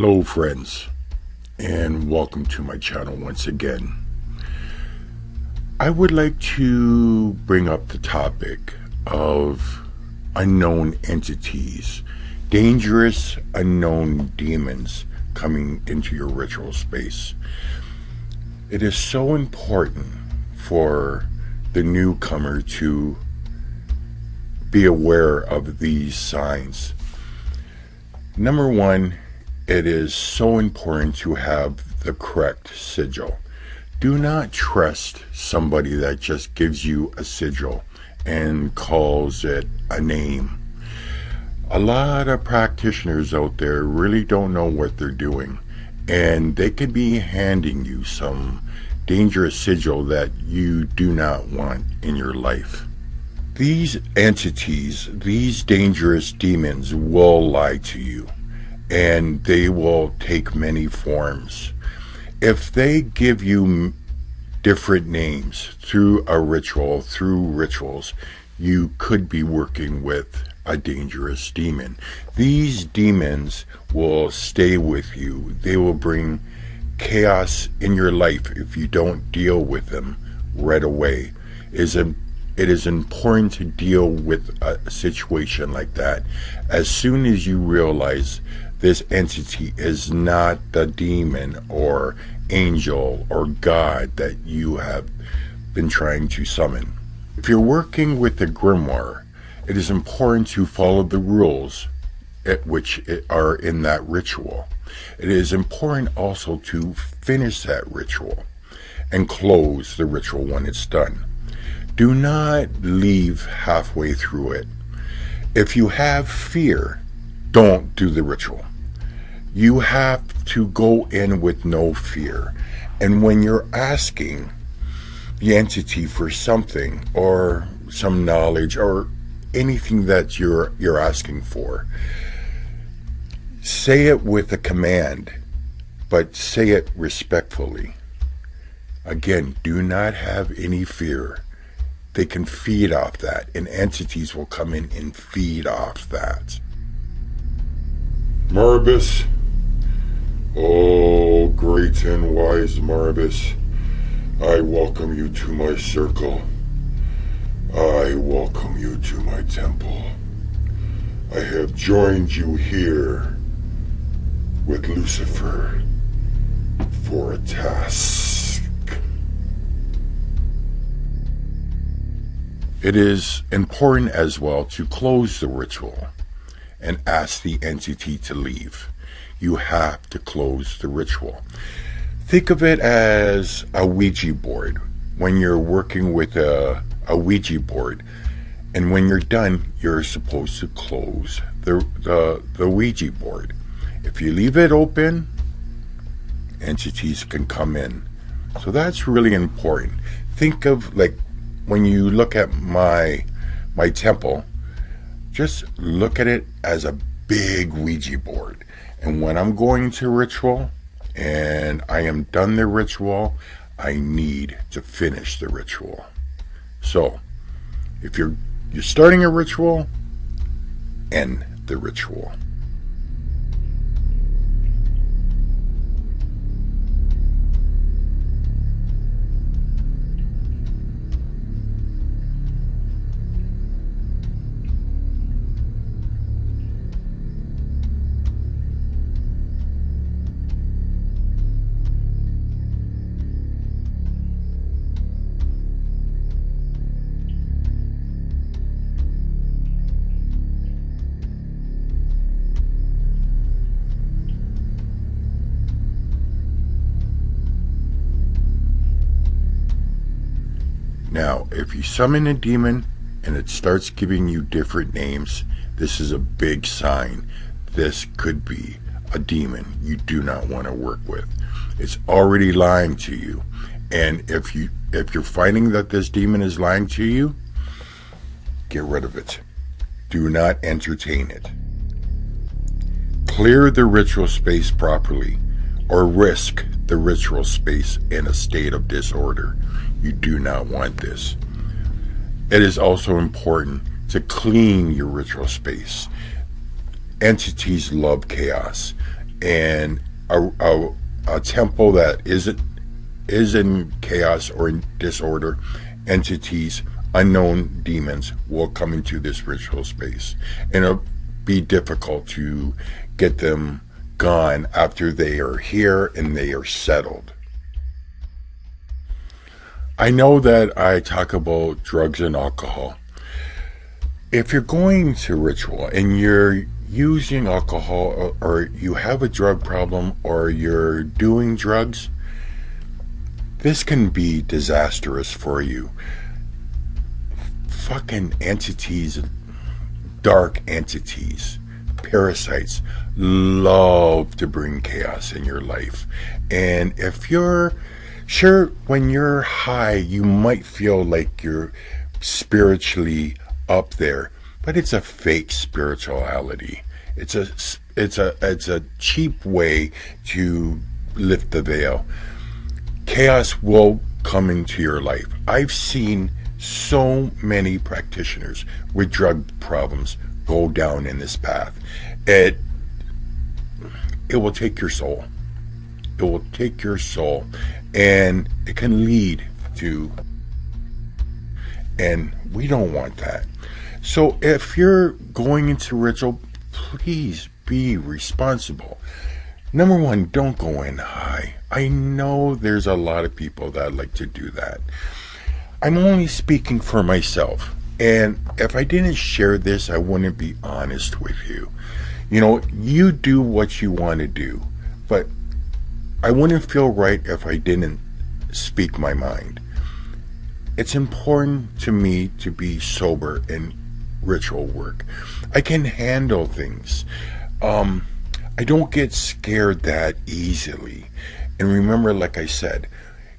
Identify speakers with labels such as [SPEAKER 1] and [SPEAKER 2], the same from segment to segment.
[SPEAKER 1] Hello friends, and welcome to my channel once again. I would like to bring up the topic of unknown entities, dangerous unknown demons coming into your ritual space. It is so important for the newcomer to be aware of these signs. Number one, it is so important to have the correct sigil. Do not trust somebody that just gives you a sigil and calls it a name. A lot of practitioners out there really don't know what they're doing, and they could be handing you some dangerous sigil that you do not want in your life. These entities, these dangerous demons will lie to you, and they will take many forms. If they give you different names through rituals, you could be working with a dangerous demon. These demons will stay with you. They will bring chaos in your life if you don't deal with them right away. It is important to deal with a situation like that as soon as you realize this entity is not the demon or angel or God that you have been trying to summon. If you're working with the grimoire, it is important to follow the rules which are in that ritual. It is important also to finish that ritual and close the ritual when it's done. Do not leave halfway through it. If you have fear, don't do the ritual. You have to go in with no fear. And when you're asking the entity for something or some knowledge or anything that you're asking for, say it with a command, but say it respectfully. Again, do not have any fear. They can feed off that, and entities will come in and feed off that. Marbus, oh great and wise Marbus, I welcome you to my circle. I welcome you to my temple. I have joined you here with Lucifer for a task. It is important as well to close the ritual and ask the entity to leave. You have to close the ritual. Think of it as a Ouija board. When you're working with a Ouija board, and when you're done, you're supposed to close the Ouija board. If you leave it open, entities can come in. So that's really important. Think of, like, when you look at my temple, just look at it as a big Ouija board. And when I'm going to ritual and I am done the ritual, I need to finish the ritual. So if you're starting a ritual, end the ritual. Now, if you summon a demon and it starts giving you different names, this is a big sign. This could be a demon you do not want to work with. It's already lying to you. And if you're finding that this demon is lying to you, get rid of it. Do not entertain it. Clear the ritual space properly, or risk the ritual space in a state of disorder. You do not want this. It is also important to clean your ritual space. Entities love chaos. and a temple that is in chaos or in disorder, entities, unknown demons will come into this ritual space, and it'll be difficult to get them gone after they are here and they are settled. I know that I talk about drugs and alcohol. If you're going to ritual and you're using alcohol, or you have a drug problem, or you're doing drugs, this can be disastrous for you. Fucking entities, dark entities, parasites love to bring chaos in your life. And if you're sure, when you're high, you might feel like you're spiritually up there, but it's a fake spirituality. It's a cheap way to lift the veil. Chaos will come into your life. I've seen so many practitioners with drug problems go down in this path. It will take your soul. It will take your soul, and it can lead to, and we don't want that. So if you're going into ritual, please be responsible. Number one, don't go in high. I know there's a lot of people that like to do that. I'm only speaking for myself. And if I didn't share this, I wouldn't be honest with you. You know, you do what you want to do. But I wouldn't feel right if I didn't speak my mind. It's important to me to be sober in ritual work. I can handle things. I don't get scared that easily. And remember, like I said,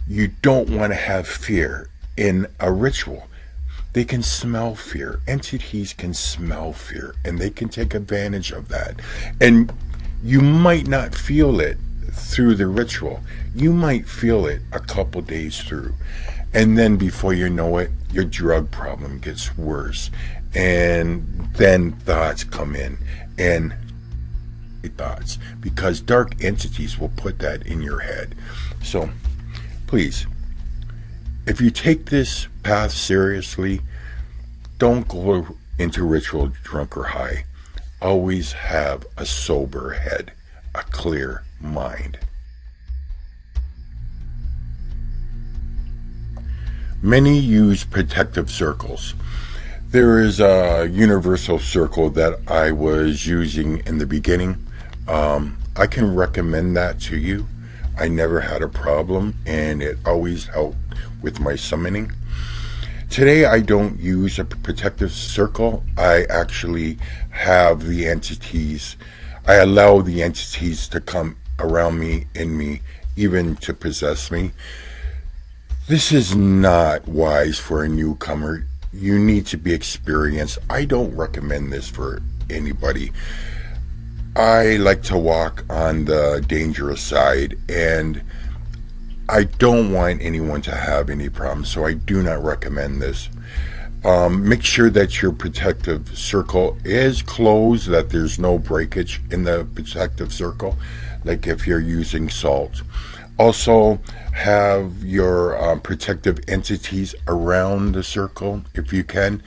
[SPEAKER 1] you don't want to have fear in a ritual. They can smell fear. Entities can smell fear, and they can take advantage of that. And you might not feel it through the ritual. You might feel it a couple days through. And then before you know it, your drug problem gets worse. And then thoughts come in, and thoughts, because dark entities will put that in your head. So please, if you take this path seriously, don't go into ritual drunk or high. Always have a sober head, a clear mind. Many use protective circles. There is a universal circle that I was using in the beginning. I can recommend that to you. I never had a problem, and it always helped with my summoning. Today I don't use a protective circle. I actually have the entities, I allow the entities to come around me, in me, even to possess me. This is not wise for a newcomer. You need to be experienced. I don't recommend this for anybody. I like to walk on the dangerous side, and I don't want anyone to have any problems, so I do not recommend this. Make sure that your protective circle is closed, that there's no breakage in the protective circle, like if you're using salt. Also, have your protective entities around the circle if you can.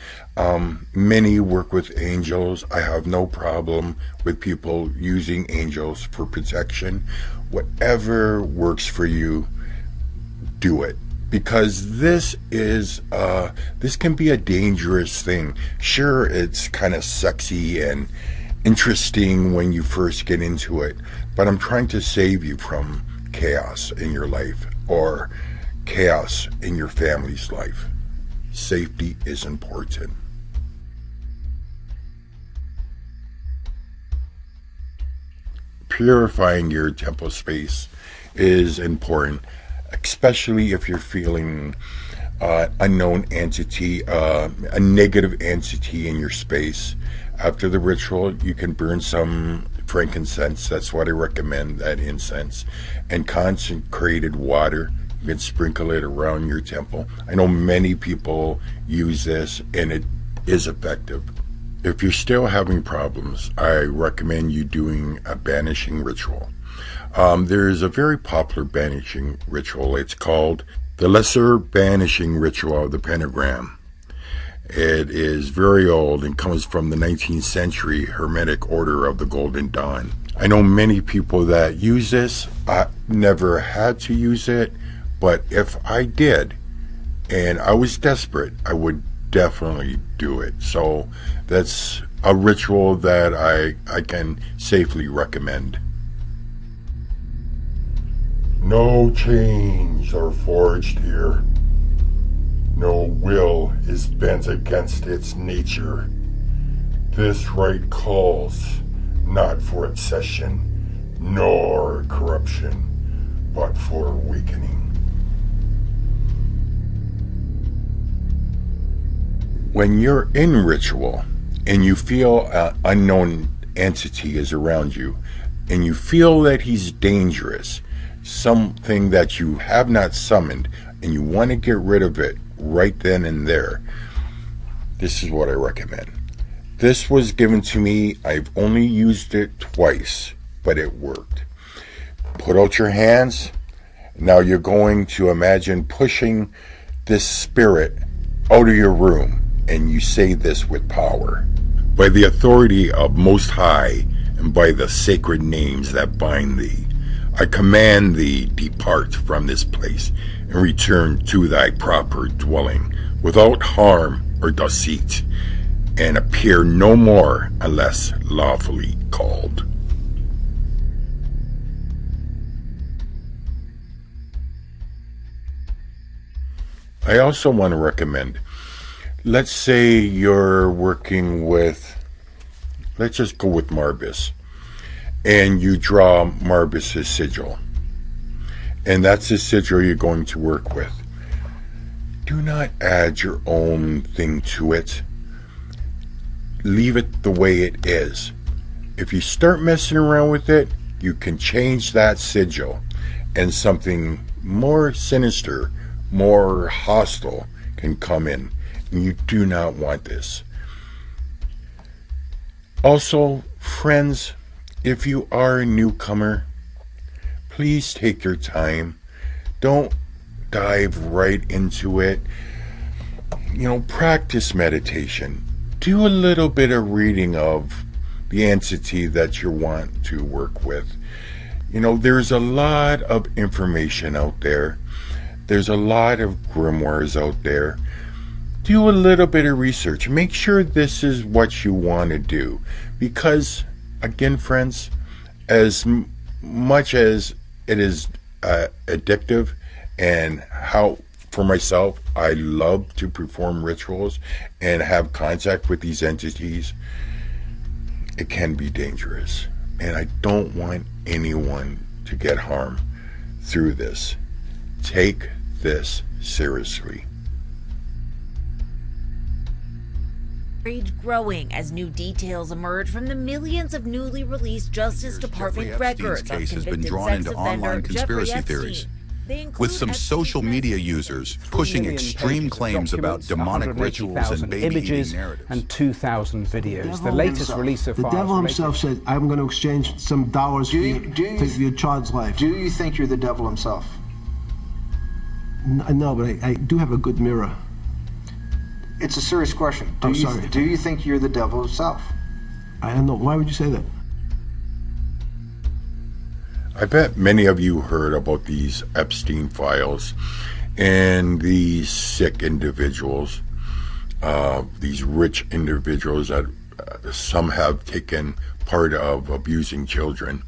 [SPEAKER 1] Many work with angels. I have no problem with people using angels for protection. Whatever works for you, do it. Because this can be a dangerous thing. Sure, it's kind of sexy and interesting when you first get into it, but I'm trying to save you from chaos in your life or chaos in your family's life. Safety is important. Purifying your temple space is important, especially if you're feeling unknown entity, a negative entity in your space. After the ritual, you can burn some frankincense. That's what I recommend, that incense, and consecrated water. You can sprinkle it around your temple. I know many people use this, and it is effective. if you're still having problems, I recommend you doing a banishing ritual. There is a very popular banishing ritual. It's called the Lesser Banishing Ritual of the Pentagram. It is very old and comes from the 19th century Hermetic Order of the Golden Dawn. I know many people that use this. I never had to use it, but if I did and I was desperate, I would definitely do it. So that's a ritual that I can safely recommend. No chains are forged here. No will is bent against its nature. This rite calls not for obsession, nor corruption, but for awakening. When you're in ritual and you feel an unknown entity is around you, and you feel that he's dangerous, something that you have not summoned, and you want to get rid of it right then and there, this is what I recommend. This was given to me. I've only used it twice, but it worked. Put out your hands. Now you're going to imagine pushing this spirit out of your room, and you say this with power. By the authority of Most High, and by the sacred names that bind thee, I command thee, depart from this place, and return to thy proper dwelling, without harm or deceit, and appear no more unless lawfully called. I also want to recommend, let's say you're working with, let's just go with Marbus, and you draw Marbus' sigil, and that's the sigil you're going to work with. Do not add your own thing to it. Leave it the way it is. If you start messing around with it, you can change that sigil, and something more sinister, more hostile can come in, and you do not want this. Also, friends, if you are a newcomer, please take your time. Don't dive right into it. Practice meditation. Do a little bit of reading of the entity that you want to work with. There's a lot of information out there. There's a lot of grimoires out there. Do a little bit of research. Make sure this is what you want to do. Because, again, friends, as much as it is addictive, and how, for myself, I love to perform rituals and have contact with these entities, it can be dangerous. And I don't want anyone to get harmed through this. Take this seriously.
[SPEAKER 2] Rage growing as new details emerge from the millions of newly released Justice Department records of
[SPEAKER 3] case has been
[SPEAKER 2] convicted
[SPEAKER 3] drawn
[SPEAKER 2] sex
[SPEAKER 3] into
[SPEAKER 2] offender
[SPEAKER 3] online conspiracy
[SPEAKER 2] Jeffrey
[SPEAKER 3] theories,
[SPEAKER 2] Epstein. They include
[SPEAKER 3] with some
[SPEAKER 2] Epstein's
[SPEAKER 3] social media
[SPEAKER 2] messages.
[SPEAKER 3] users pushing extreme claims about demonic rituals and baby-eating
[SPEAKER 4] images
[SPEAKER 3] narratives.
[SPEAKER 4] and 2,000 videos. The latest release of
[SPEAKER 5] the
[SPEAKER 4] files
[SPEAKER 5] devil
[SPEAKER 4] related-
[SPEAKER 5] himself said, "I'm going to exchange some dollars for your child's life."
[SPEAKER 6] Do you think you're the devil himself?
[SPEAKER 5] No, but I do have a good mirror.
[SPEAKER 6] It's a serious question.
[SPEAKER 5] Sorry.
[SPEAKER 6] Do you think you're the devil himself?
[SPEAKER 5] I don't know. Why would you say that?
[SPEAKER 1] I bet many of you heard about these Epstein files and these sick individuals, these rich individuals that some have taken part of abusing children.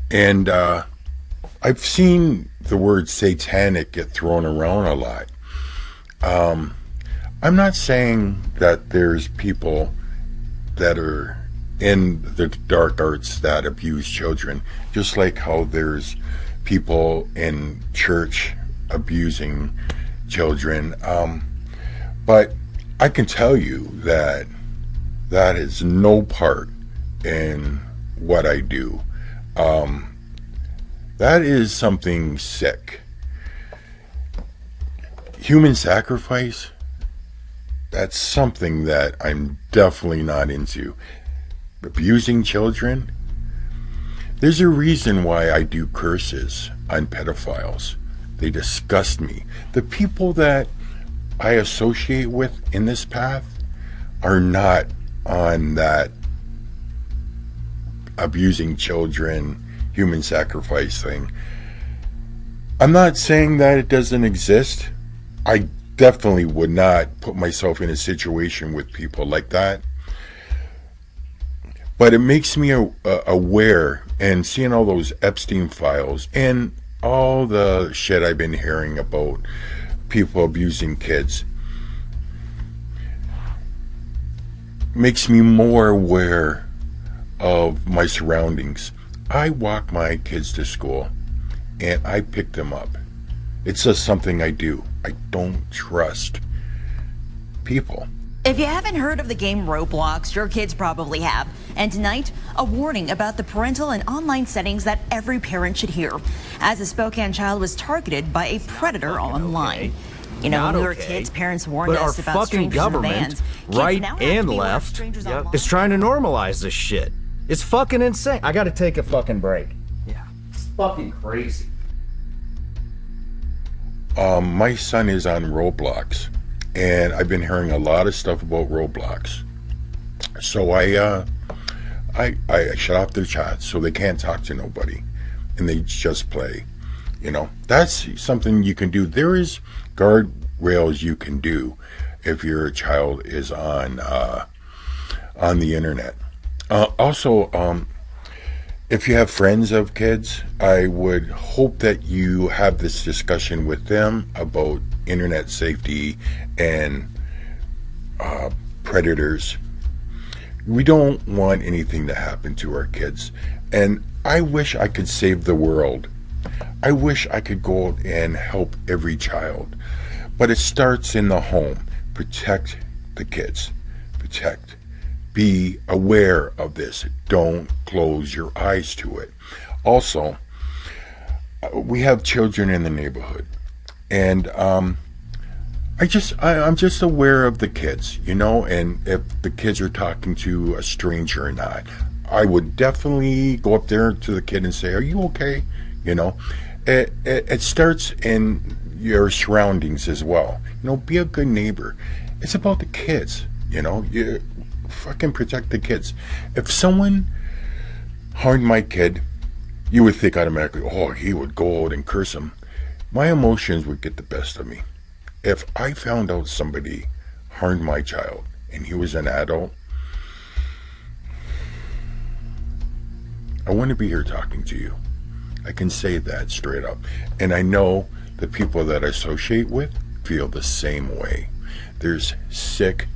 [SPEAKER 1] And I've seen the word satanic get thrown around a lot. I'm not saying that there's people that are in the dark arts that abuse children, just like how there's people in church abusing children. But I can tell you that that is no part in what I do. That is something sick. Human sacrifice That's something that I'm definitely not into. Abusing children? There's a reason why I do curses on pedophiles. They disgust me. The people that I associate with in this path are not on that abusing children, human sacrifice thing. I'm not saying that it doesn't exist. I definitely would not put myself in a situation with people like that. But it makes me aware, and seeing all those Epstein files and all the shit I've been hearing about people abusing kids makes me more aware of my surroundings. I walk my kids to school and I pick them up. It's just something I do. I don't trust people.
[SPEAKER 7] If you haven't heard of the game Roblox, your kids probably have. And tonight, a warning about the parental and online settings that every parent should hear, as a Spokane child was targeted by a predator online. You know, when we were kids, parents warned us about
[SPEAKER 8] fucking
[SPEAKER 7] strangers
[SPEAKER 8] government,
[SPEAKER 7] in the vans.
[SPEAKER 8] right
[SPEAKER 7] Kids now have
[SPEAKER 8] and
[SPEAKER 7] to be aware of
[SPEAKER 8] left,
[SPEAKER 7] strangers online.
[SPEAKER 8] is trying to normalize this shit. It's fucking insane. I gotta take a fucking break. Yeah, it's fucking crazy.
[SPEAKER 1] My son is on Roblox, and I've been hearing a lot of stuff about Roblox. So I shut off their chats so they can't talk to nobody, and they just play. You know, that's something you can do. There is guardrails you can do if your child is on the internet. Also, if you have friends of kids, I would hope that you have this discussion with them about internet safety and predators. We don't want anything to happen to our kids. And I wish I could save the world. I wish I could go out and help every child. But it starts in the home. Protect the kids. Protect. Be aware of this. Don't close your eyes to it. Also, we have children in the neighborhood, and I'm just aware of the kids, you know, and if the kids are talking to a stranger or not. I would definitely go up there to the kid and say, "Are you okay?" You know, it starts in your surroundings as well. You know, be a good neighbor. It's about the kids. You know, you fucking protect the kids. If someone harmed my kid, you would think automatically, oh, he would go out and curse him. My emotions would get the best of me. If I found out somebody harmed my child and he was an adult, I wouldn't be here talking to you. I can say that straight up. And I know the people that I associate with feel the same way. There's sick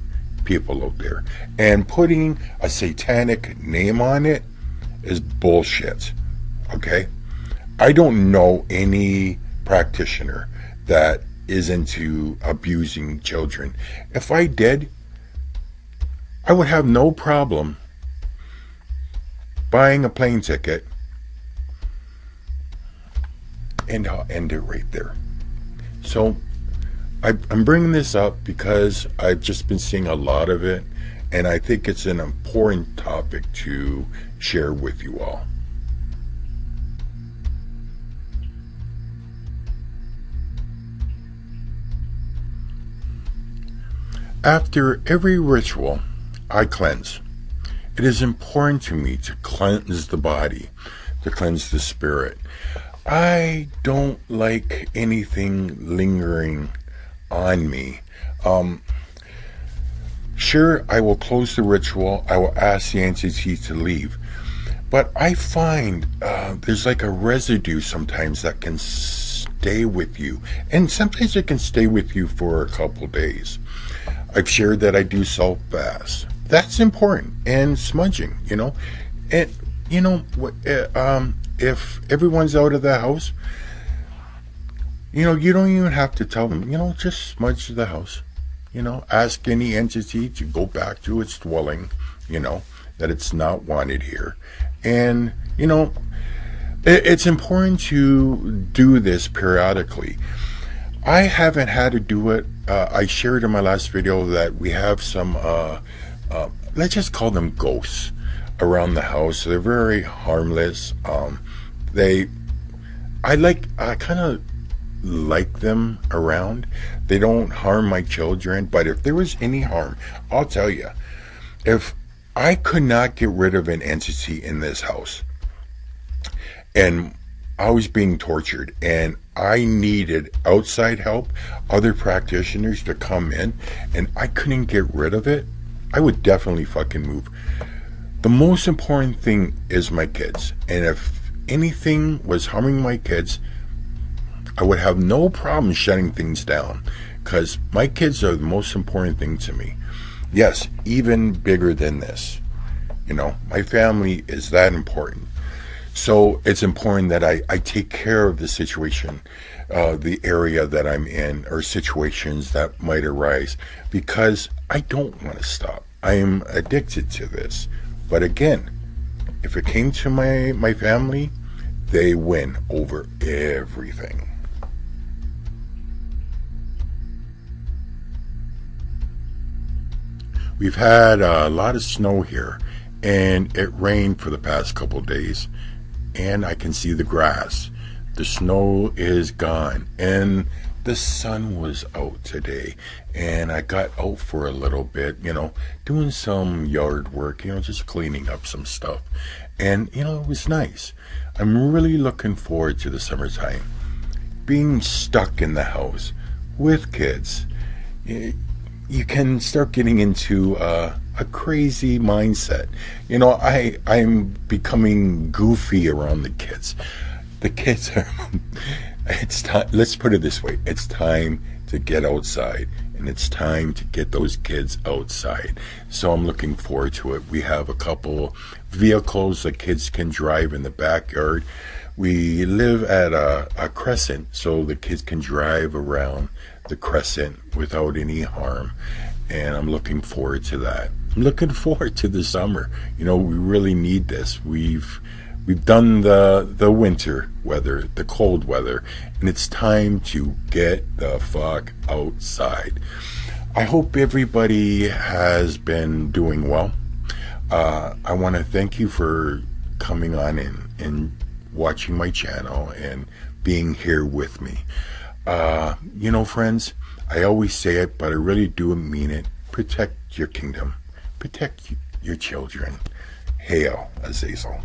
[SPEAKER 1] people out there. And putting a satanic name on it is bullshit. Okay? I don't know any practitioner that is into abusing children. If I did, I would have no problem buying a plane ticket, and I'll end it right there. So I'm bringing this up because I've just been seeing a lot of it, and I think it's an important topic to share with you all. After every ritual, I cleanse. It is important to me to cleanse the body, to cleanse the spirit. I don't like anything lingering on me. Sure, I will close the ritual. I will ask the entity to leave. But I find there's like a residue sometimes that can stay with you. And sometimes it can stay with you for a couple days. I've shared that I do salt baths. That's important. And smudging, you know. And, you know, if everyone's out of the house, you know, you don't even have to tell them, you know, just smudge the house. You know, ask any entity to go back to its dwelling, you know, that it's not wanted here. And, you know, it's important to do this periodically. I haven't had to do it I shared in my last video that we have some, let's just call them ghosts around the house. They're very harmless. I kind of like them around. They don't harm my children, but if there was any harm, I'll tell you, if I could not get rid of an entity in this house and I was being tortured and I needed outside help, other practitioners to come in, and I couldn't get rid of it, I would definitely fucking move. The most important thing is my kids, and if anything was harming my kids, I would have no problem shutting things down, because my kids are the most important thing to me. Yes, even bigger than this. You know, my family is that important. So it's important that I take care of the situation, the area that I'm in, or situations that might arise, because I don't want to stop. I am addicted to this. But again, if it came to my family, they win over everything. We've had a lot of snow here, and it rained for the past couple days, and I can see the grass. The snow is gone, and the sun was out today, and I got out for a little bit, you know, doing some yard work, you know, just cleaning up some stuff, and, you know, it was nice. I'm really looking forward to the summertime. Being stuck in the house with kids, you can start getting into a crazy mindset. You know, I'm becoming goofy around the kids. The kids are, it's time, let's put it this way, it's time to get outside, and it's time to get those kids outside. So I'm looking forward to it. We have a couple vehicles the kids can drive in the backyard. We live at a crescent, so the kids can drive around the crescent without any harm, and I'm looking forward to that. I'm looking forward to the summer. You know, we really need this. We've done the winter weather, the cold weather, and it's time to get the fuck outside. I hope everybody has been doing well. I want to thank you for coming on and watching my channel and being here with me. You know, friends, I always say it, but I really do mean it. Protect your kingdom. Protect your children. Hail Azazel.